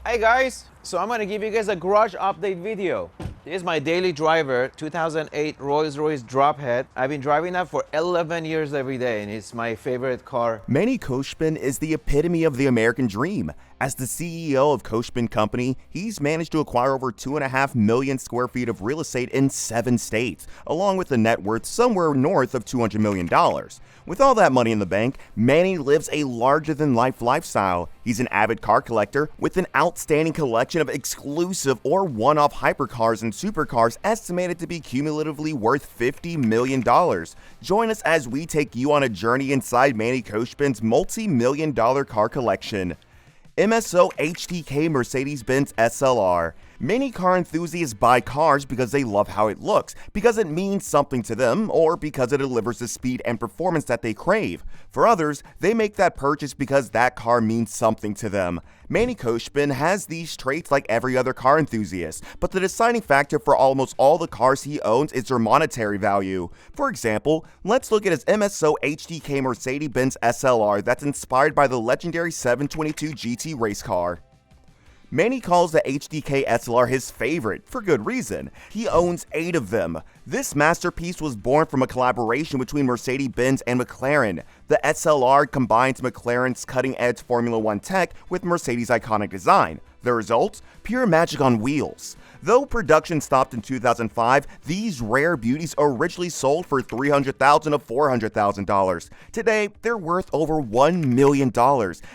Hey guys, so I'm gonna give you guys a garage update video. This is my daily driver, 2008 Rolls-Royce Drophead. I've been driving that for 11 years every day, and it's my favorite car. Manny Khoshbin is the epitome of the American dream. As the CEO of Khoshbin Company, he's managed to acquire over 2.5 million square feet of real estate in 7 states, along with a net worth somewhere north of $200 million. With all that money in the bank, Manny lives a larger-than-life lifestyle. He's an avid car collector with an outstanding collection of exclusive or one-off hypercars and supercars estimated to be cumulatively worth $50 million. Join us as we take you on a journey inside Manny Khoshbin's multi-million-dollar car collection. MSO HTK Mercedes-Benz SLR. Many car enthusiasts buy cars because they love how it looks, because it means something to them, or because it delivers the speed and performance that they crave. For others, they make that purchase because that car means something to them. Manny Khoshbin has these traits like every other car enthusiast, but the deciding factor for almost all the cars he owns is their monetary value. For example, let's look at his MSO HTK Mercedes-Benz SLR that's inspired by the legendary 722 GT race car. Manny calls the HTK SLR his favorite, for good reason. He owns 8 of them. This masterpiece was born from a collaboration between Mercedes-Benz and McLaren. The SLR combines McLaren's cutting-edge Formula 1 tech with Mercedes' iconic design. The result? Pure magic on wheels. Though production stopped in 2005, these rare beauties originally sold for $300,000 to $400,000. Today, they're worth over $1 million,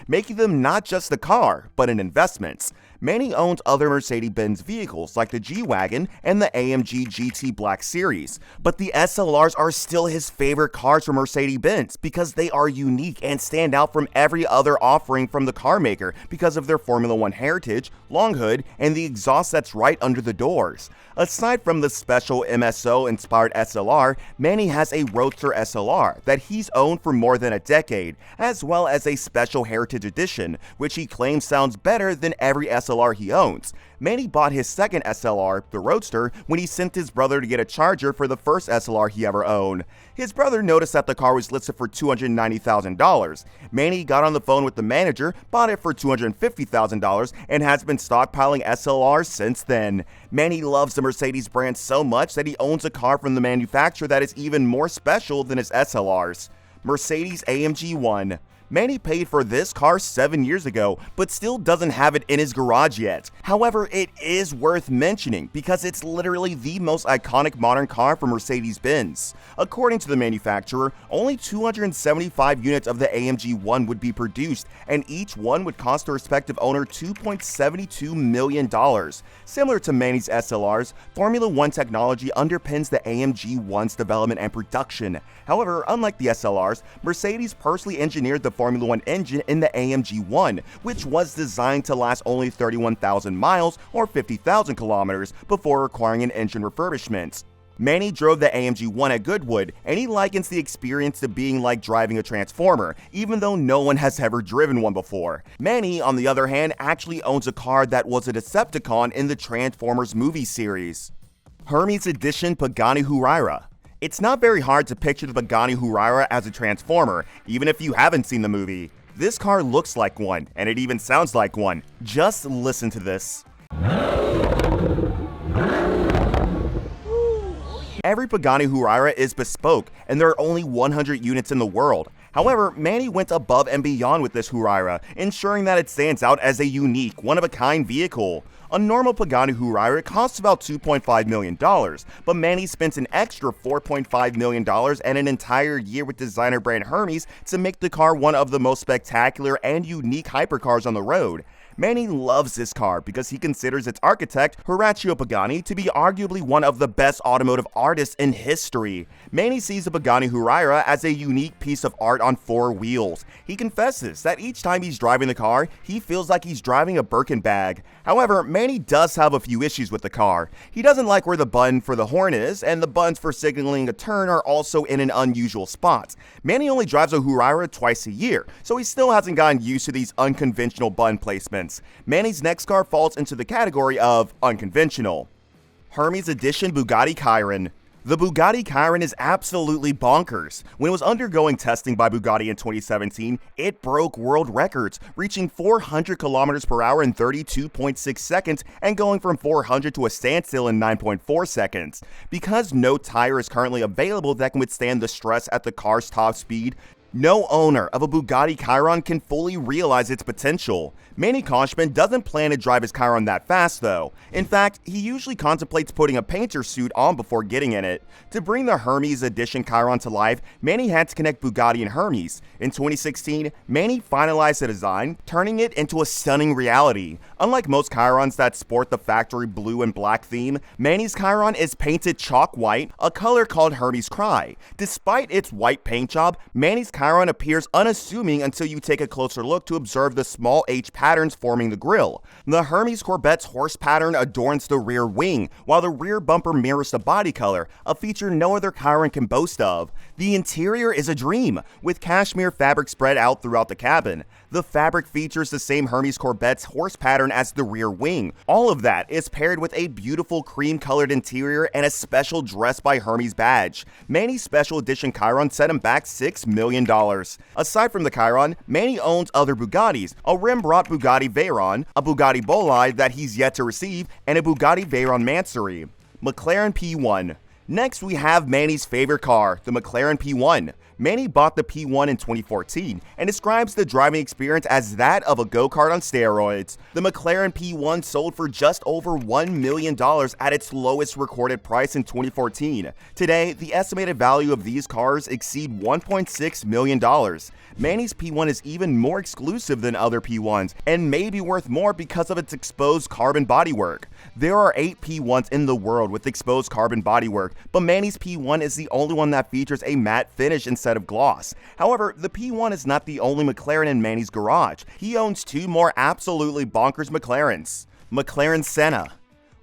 making them not just a car, but an investment. Manny owns other Mercedes-Benz vehicles like the G-Wagon and the AMG GT Black Series, but the SLRs are still his favorite cars from Mercedes-Benz because they are unique and stand out from every other offering from the car maker because of their Formula 1 heritage, long hood, and the exhaust that's right under the doors. Aside from the special MSO-inspired SLR, Manny has a Roadster SLR that he's owned for more than a decade, as well as a special Heritage Edition, which he claims sounds better than every SLR he owns. Manny bought his second SLR, the Roadster, when he sent his brother to get a charger for the first SLR he ever owned. His brother noticed that the car was listed for $290,000. Manny got on the phone with the manager, bought it for $250,000, and has been stockpiling SLRs since then. Manny loves the Mercedes brand so much that he owns a car from the manufacturer that is even more special than his SLRs. Mercedes AMG 1. Manny paid for this car 7 years ago, but still doesn't have it in his garage yet. However, it is worth mentioning because it's literally the most iconic modern car from Mercedes-Benz. According to the manufacturer, only 275 units of the AMG 1 would be produced, and each one would cost the respective owner $2.72 million. Similar to Manny's SLRs, Formula 1 technology underpins the AMG 1's development and production. However, unlike the SLRs, Mercedes personally engineered the Formula 1 engine in the AMG 1, which was designed to last only 31,000 miles or 50,000 kilometers before requiring an engine refurbishment. Manny drove the AMG 1 at Goodwood, and he likens the experience to being like driving a Transformer, even though no one has ever driven one before. Manny, on the other hand, actually owns a car that was a Decepticon in the Transformers movie series. Hermes Edition Pagani Huayra. It's not very hard to picture the Pagani Huayra as a Transformer, even if you haven't seen the movie. This car looks like one, and it even sounds like one. Just listen to this. Every Pagani Huayra is bespoke, and there are only 100 units in the world. However, Manny went above and beyond with this Huayra, ensuring that it stands out as a unique, one-of-a-kind vehicle. A normal Pagani Huayra costs about $2.5 million, but Manny spent an extra $4.5 million and an entire year with designer brand Hermes to make the car one of the most spectacular and unique hypercars on the road. Manny loves this car because he considers its architect, Horacio Pagani, to be arguably one of the best automotive artists in history. Manny sees the Pagani Huayra as a unique piece of art on 4 wheels. He confesses that each time he's driving the car, he feels like he's driving a Birkin bag. However, Manny does have a few issues with the car. He doesn't like where the button for the horn is, and the buttons for signaling a turn are also in an unusual spot. Manny only drives a Huayra twice a year, so he still hasn't gotten used to these unconventional button placements. Manny's next car falls into the category of unconventional. Hermes Edition Bugatti Chiron. The Bugatti Chiron is absolutely bonkers. When it was undergoing testing by Bugatti in 2017, it broke world records, reaching 400 kilometers per hour in 32.6 seconds and going from 400 to a standstill in 9.4 seconds. Because no tire is currently available that can withstand the stress at the car's top speed, no owner of a Bugatti Chiron can fully realize its potential. Manny Khoshbin doesn't plan to drive his Chiron that fast though. In fact, he usually contemplates putting a painter suit on before getting in it. To bring the Hermes edition Chiron to life, Manny had to connect Bugatti and Hermes. In 2016, Manny finalized the design, turning it into a stunning reality. Unlike most Chirons that sport the factory blue and black theme, Manny's Chiron is painted chalk white, a color called Hermes Cry. Despite its white paint job, Manny's Chiron appears unassuming until you take a closer look to observe the small H patterns forming the grille. The Hermes Corvette's horse pattern adorns the rear wing, while the rear bumper mirrors the body color, a feature no other Chiron can boast of. The interior is a dream, with cashmere fabric spread out throughout the cabin. The fabric features the same Hermes Corvette's horse pattern as the rear wing. All of that is paired with a beautiful cream-colored interior and a special Dress by Hermes badge. Manny's special edition Chiron set him back $6 million. Aside from the Chiron, Manny owns other Bugattis, a rim-brought Bugatti Veyron, a Bugatti Bolide that he's yet to receive, and a Bugatti Veyron Mansory. McLaren P1. Next, we have Manny's favorite car, the McLaren P1. Manny bought the P1 in 2014 and describes the driving experience as that of a go-kart on steroids. The McLaren P1 sold for just over $1 million at its lowest recorded price in 2014. Today, the estimated value of these cars exceed $1.6 million. Manny's P1 is even more exclusive than other P1s and may be worth more because of its exposed carbon bodywork. There are 8 P1s in the world with exposed carbon bodywork, but Manny's P1 is the only one that features a matte finish instead of gloss. However, the P1 is not the only McLaren in Manny's garage. He owns 2 more absolutely bonkers McLarens. McLaren Senna.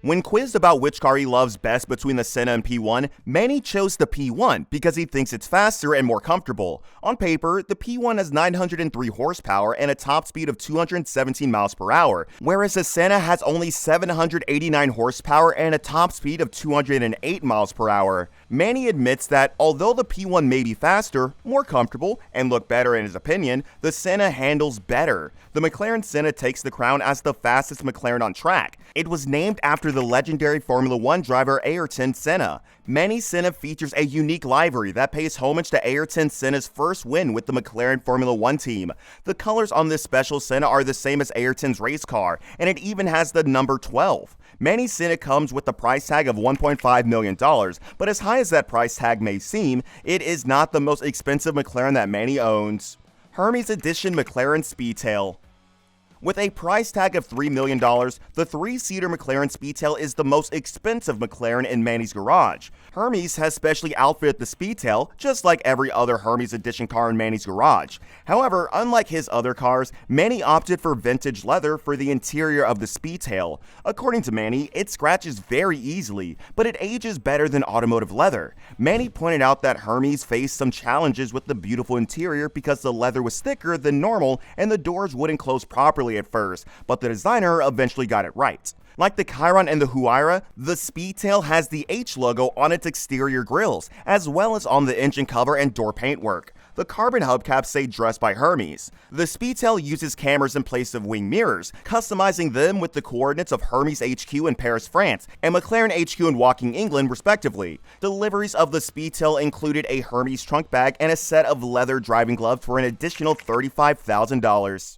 When quizzed about which car he loves best between the Senna and P1, Manny chose the P1 because he thinks it's faster and more comfortable. On paper, the P1 has 903 horsepower and a top speed of 217 miles per hour, whereas the Senna has only 789 horsepower and a top speed of 208 miles per hour. Manny admits that although the P1 may be faster, more comfortable, and look better in his opinion, the Senna handles better. The McLaren Senna takes the crown as the fastest McLaren on track. It was named after the legendary Formula 1 driver Ayrton Senna. Manny's Senna features a unique livery that pays homage to Ayrton Senna's first win with the McLaren Formula 1 team. The colors on this special Senna are the same as Ayrton's race car, and it even has the number 12. Manny's Senna comes with a price tag of $1.5 million, but as high as that price tag may seem, it is not the most expensive McLaren that Manny owns. Hermes Edition McLaren Speedtail. With a price tag of $3 million, the 3-seater McLaren Speedtail is the most expensive McLaren in Manny's garage. Hermes has specially outfitted the Speedtail, just like every other Hermes edition car in Manny's garage. However, unlike his other cars, Manny opted for vintage leather for the interior of the Speedtail. According to Manny, it scratches very easily, but it ages better than automotive leather. Manny pointed out that Hermes faced some challenges with the beautiful interior because the leather was thicker than normal and the doors wouldn't close properly at first, but the designer eventually got it right. Like the Chiron and the Huayra, the Speedtail has the H logo on its exterior grills, as well as on the engine cover and door paintwork. The carbon hubcaps say Dress by Hermes. The Speedtail uses cameras in place of wing mirrors, customizing them with the coordinates of Hermes HQ in Paris, France, and McLaren HQ in Woking, England, respectively. Deliveries of the Speedtail included a Hermes trunk bag and a set of leather driving gloves for an additional $35,000.